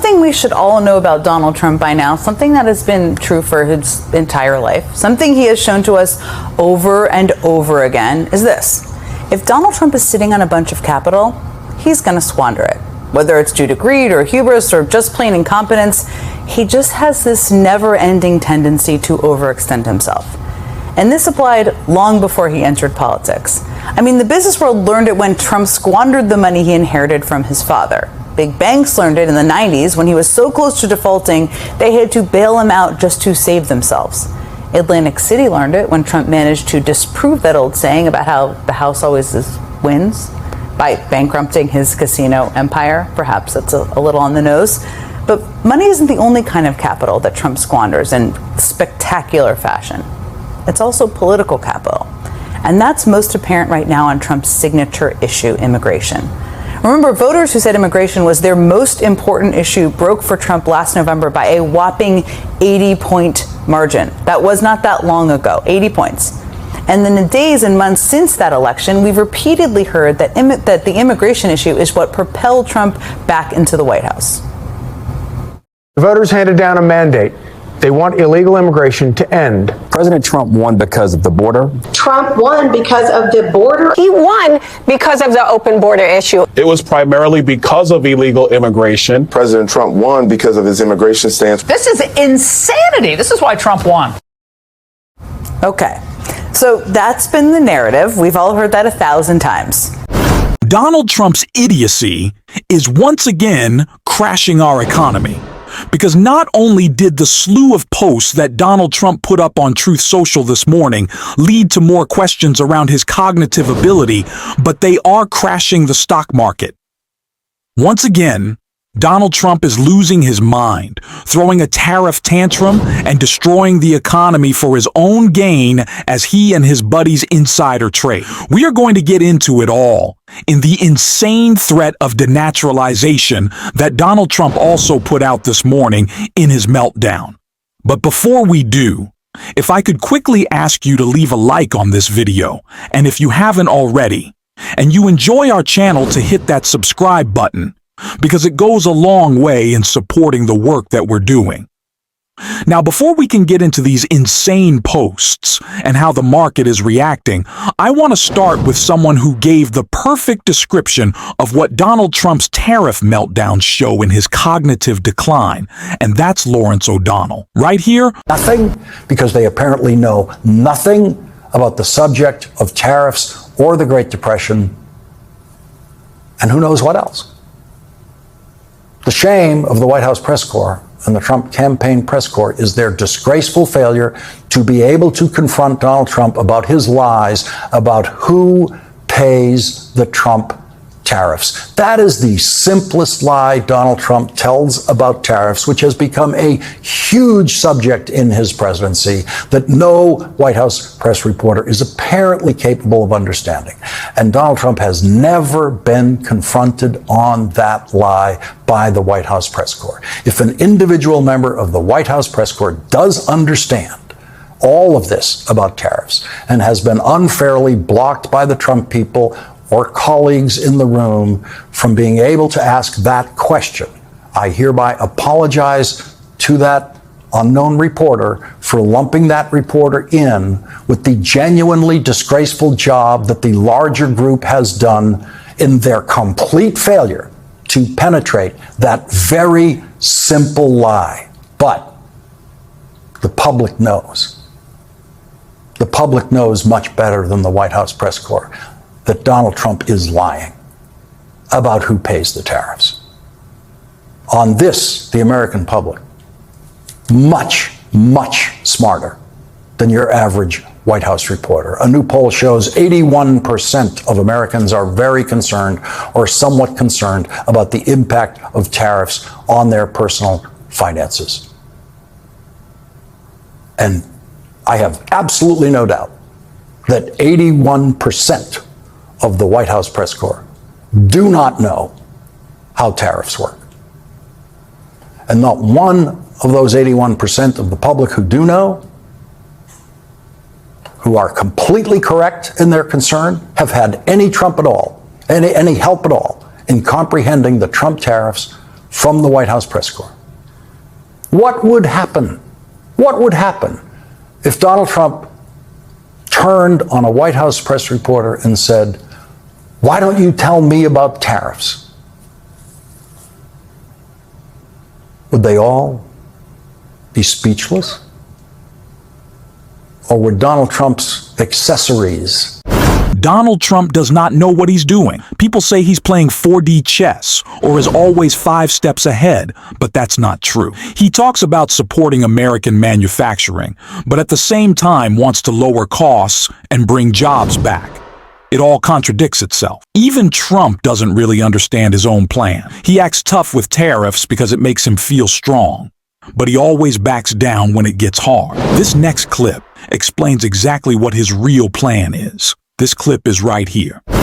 something we should all know about Donald Trump by now, something that has been true for his entire life, something he has shown to us over and over again, is this. If Donald Trump is sitting on a bunch of capital, he's going to squander it. Whether it's due to greed or hubris or just plain incompetence, he just has this never-ending tendency to overextend himself. And this applied long before he entered politics. I mean, the business world learned it when Trump squandered the money he inherited from his father. Big banks learned it in the 90s when he was so close to defaulting, they had to bail him out just to save themselves. Atlantic City learned it when Trump managed to disprove that old saying about how the house always wins by bankrupting his casino empire. Perhaps that's a little on the nose. But money isn't the only kind of capital that Trump squanders in spectacular fashion. It's also political capital. And that's most apparent right now on Trump's signature issue, immigration. Remember, voters who said immigration was their most important issue broke for Trump last November by a whopping 80-point margin. That was not that long ago, 80 points. And in the days and months since that election, we've repeatedly heard that the immigration issue is what propelled Trump back into the White House. The voters handed down a mandate. They want illegal immigration to end. President Trump won because of the border. Trump won because of the border. He won because of the open border issue. It was primarily because of illegal immigration. President Trump won because of his immigration stance. This is insanity. This is why Trump won. Okay, so that's been the narrative. We've all heard that 1,000 times. Donald Trump's idiocy is once again crashing our economy. Because not only did the slew of posts that Donald Trump put up on Truth Social this morning lead to more questions around his cognitive ability, but they are crashing the stock market. Once again, Donald Trump is losing his mind, throwing a tariff tantrum and destroying the economy for his own gain as he and his buddies insider trade. We are going to get into it all in the insane threat of denaturalization that Donald Trump also put out this morning in his meltdown. But before we do, if I could quickly ask you to leave a like on this video, and if you haven't already, and you enjoy our channel, to hit that subscribe button, because it goes a long way in supporting the work that we're doing. Now, before we can get into these insane posts and how the market is reacting, I want to start with someone who gave the perfect description of what Donald Trump's tariff meltdowns show in his cognitive decline, and that's Lawrence O'Donnell. Right here. Nothing, because they apparently know nothing about the subject of tariffs or the Great Depression, and who knows what else. The shame of the White House press corps and the Trump campaign press corps is their disgraceful failure to be able to confront Donald Trump about his lies about who pays the Trump tariffs. That is the simplest lie Donald Trump tells about tariffs, which has become a huge subject in his presidency that no White House press reporter is apparently capable of understanding. And Donald Trump has never been confronted on that lie by the White House press corps. If an individual member of the White House press corps does understand all of this about tariffs and has been unfairly blocked by the Trump people or colleagues in the room from being able to ask that question, I hereby apologize to that unknown reporter for lumping that reporter in with the genuinely disgraceful job that the larger group has done in their complete failure to penetrate that very simple lie. But the public knows. The public knows much better than the White House press corps that Donald Trump is lying about who pays the tariffs. On this, the American public, much, much smarter than your average White House reporter. A new poll shows 81% of Americans are very concerned or somewhat concerned about the impact of tariffs on their personal finances. And I have absolutely no doubt that 81% of the White House press corps do not know how tariffs work. And not one of those 81% of the public who do know, who are completely correct in their concern, have had any Trump at all, any help at all in comprehending the Trump tariffs from the White House press corps. What would happen? What would happen if Donald Trump turned on a White House press reporter and said, "Why don't you tell me about tariffs?" Would they all be speechless? Or would Donald Trump's accessories? Donald Trump does not know what he's doing. People say he's playing 4D chess or is always 5 steps ahead, but that's not true. He talks about supporting American manufacturing, but at the same time wants to lower costs and bring jobs back. It all contradicts itself. Even Trump doesn't really understand his own plan. He acts tough with tariffs because it makes him feel strong, but he always backs down when it gets hard. This next clip explains exactly what his real plan is. This clip is right here. More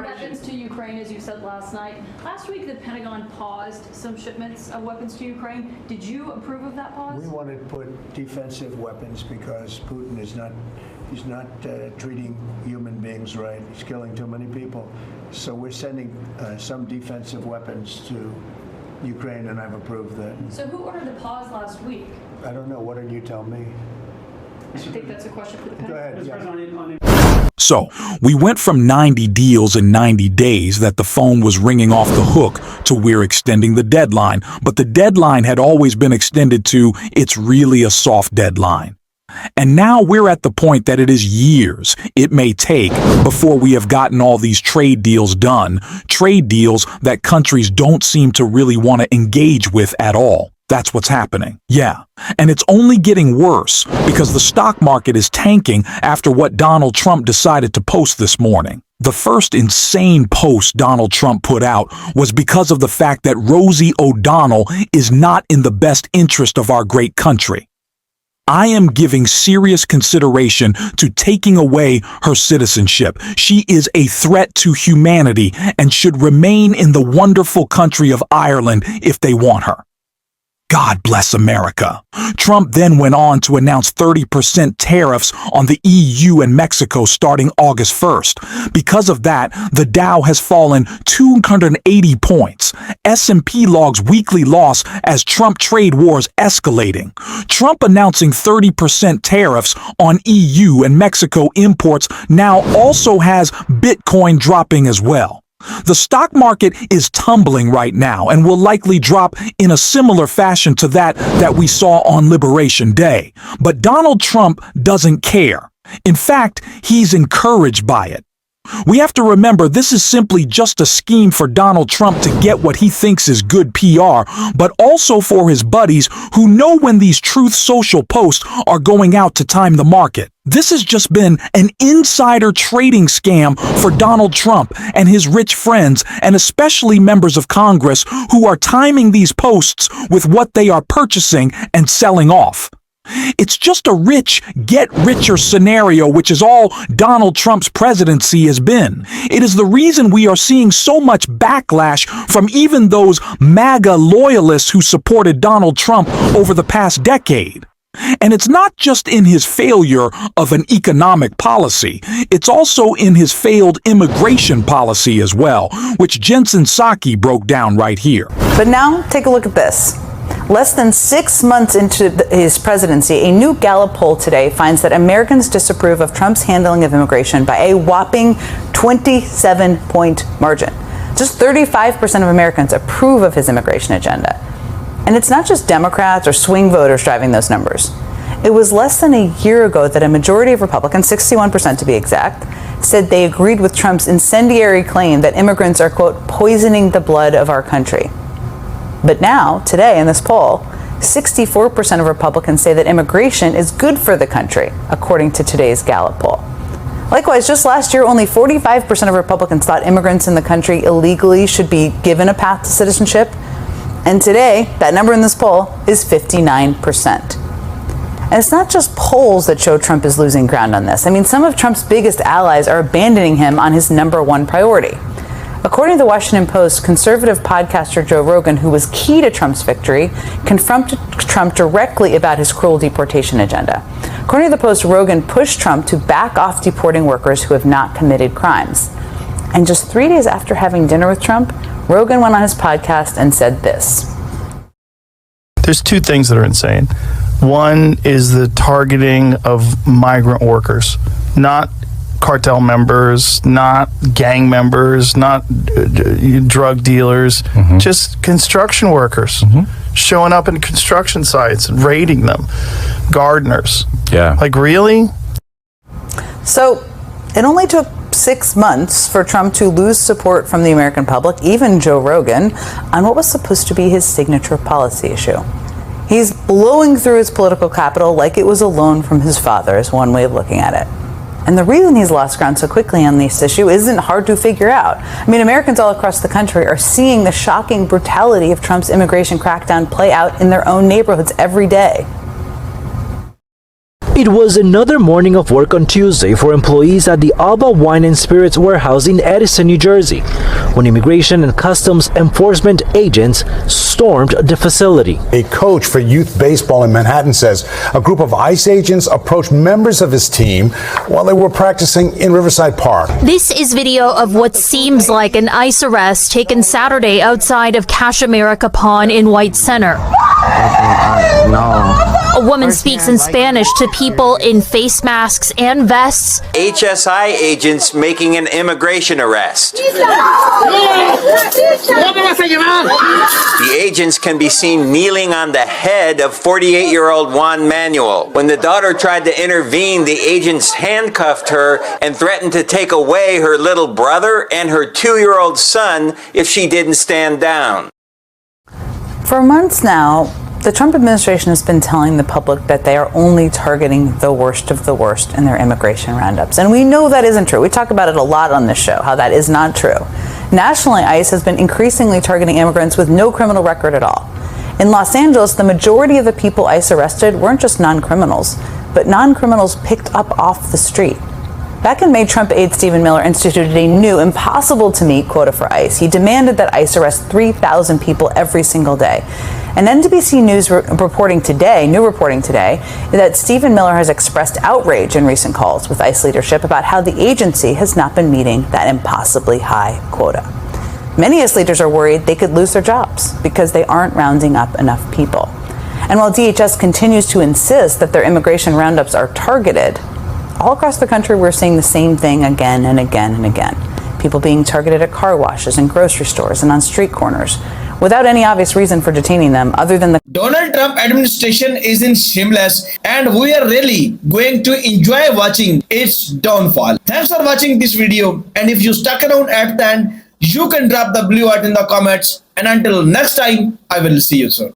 weapons to Ukraine, as you said last night. Last week, the Pentagon paused some shipments of weapons to Ukraine. Did you approve of that pause? We want to put defensive weapons because Putin is not treating human beings right. He's killing too many people. So we're sending some defensive weapons to Ukraine, and I've approved that. So who ordered the pause last week? I don't know. Why don't you tell me? I think that's a question for the Pentagon. Go ahead. Yeah. So, we went from 90 deals in 90 days that the phone was ringing off the hook to we're extending the deadline, but the deadline had always been extended to it's really a soft deadline. And now we're at the point that it is years it may take before we have gotten all these trade deals done, trade deals that countries don't seem to really want to engage with at all. That's what's happening. Yeah. And it's only getting worse because the stock market is tanking after what Donald Trump decided to post this morning. The first insane post Donald Trump put out was because of the fact that Rosie O'Donnell is not in the best interest of our great country. I am giving serious consideration to taking away her citizenship. She is a threat to humanity and should remain in the wonderful country of Ireland if they want her. God bless America. Trump then went on to announce 30% tariffs on the EU and Mexico starting August 1st. Because of that, the Dow has fallen 280 points. S&P logs weekly loss as Trump trade wars escalating. Trump announcing 30% tariffs on EU and Mexico imports now also has Bitcoin dropping as well. The stock market is tumbling right now and will likely drop in a similar fashion to that we saw on Liberation Day. But Donald Trump doesn't care. In fact, he's encouraged by it. We have to remember this is simply just a scheme for Donald Trump to get what he thinks is good PR, but also for his buddies who know when these Truth Social posts are going out to time the market. This has just been an insider trading scam for Donald Trump and his rich friends, and especially members of Congress who are timing these posts with what they are purchasing and selling off. It's just a rich, get-richer scenario, which is all Donald Trump's presidency has been. It is the reason we are seeing so much backlash from even those MAGA loyalists who supported Donald Trump over the past decade. And it's not just in his failure of an economic policy, it's also in his failed immigration policy as well, which Jensen Psaki broke down right here. But now, take a look at this. Less than 6 months into his presidency, a new Gallup poll today finds that Americans disapprove of Trump's handling of immigration by a whopping 27-point margin. Just 35% of Americans approve of his immigration agenda. And it's not just Democrats or swing voters driving those numbers. It was less than a year ago that a majority of Republicans, 61% to be exact, said they agreed with Trump's incendiary claim that immigrants are, quote, poisoning the blood of our country. But now, today in this poll, 64% of Republicans say that immigration is good for the country, according to today's Gallup poll. Likewise, just last year, only 45% of Republicans thought immigrants in the country illegally should be given a path to citizenship. And today, that number in this poll is 59%. And it's not just polls that show Trump is losing ground on this. I mean, some of Trump's biggest allies are abandoning him on his number one priority. According to the Washington Post, conservative podcaster Joe Rogan, who was key to Trump's victory, confronted Trump directly about his cruel deportation agenda. According to the Post, Rogan pushed Trump to back off deporting workers who have not committed crimes. And just 3 days after having dinner with Trump, Rogan went on his podcast and said this. There's two things that are insane. One is the targeting of migrant workers, not cartel members, not gang members, not drug dealers, just construction workers showing up in construction sites and raiding them. Gardeners. Yeah. Like, really? So it only took 6 months for Trump to lose support from the American public, even Joe Rogan, on what was supposed to be his signature policy issue. He's blowing through his political capital like it was a loan from his father, is one way of looking at it. And the reason he's lost ground so quickly on this issue isn't hard to figure out. I mean, Americans all across the country are seeing the shocking brutality of Trump's immigration crackdown play out in their own neighborhoods every day. It was another morning of work on Tuesday for employees at the Alba Wine and Spirits warehouse in Edison, New Jersey, when Immigration and Customs Enforcement agents stormed the facility. A coach for youth baseball in Manhattan says a group of ICE agents approached members of his team while they were practicing in Riverside Park. This is video of what seems like an ICE arrest taken Saturday outside of Cash America Pawn in White Center. A woman speaks in Spanish to people in face masks and vests. HSI agents making an immigration arrest. The agents can be seen kneeling on the head of 48-year-old Juan Manuel. When the daughter tried to intervene, the agents handcuffed her and threatened to take away her little brother and her 2-year-old son if she didn't stand down. For months now, the Trump administration has been telling the public that they are only targeting the worst of the worst in their immigration roundups. And we know that isn't true. We talk about it a lot on this show, how that is not true. Nationally, ICE has been increasingly targeting immigrants with no criminal record at all. In Los Angeles, the majority of the people ICE arrested weren't just non-criminals, but non-criminals picked up off the street. Back in May, Trump aide Stephen Miller instituted a new, impossible-to-meet quota for ICE. He demanded that ICE arrest 3,000 people every single day. And NBC News reporting today that Stephen Miller has expressed outrage in recent calls with ICE leadership about how the agency has not been meeting that impossibly high quota. Many ICE leaders are worried they could lose their jobs because they aren't rounding up enough people. And while DHS continues to insist that their immigration roundups are targeted, all across the country we're seeing the same thing again and again and again. People being targeted at car washes and grocery stores and on street corners, without any obvious reason for detaining them other than the Donald Trump administration is in shameless, and we are really going to enjoy watching its downfall. Thanks for watching this video, and if you stuck around at the end, you can drop the blue heart in the comments, and until next time, I will see you soon.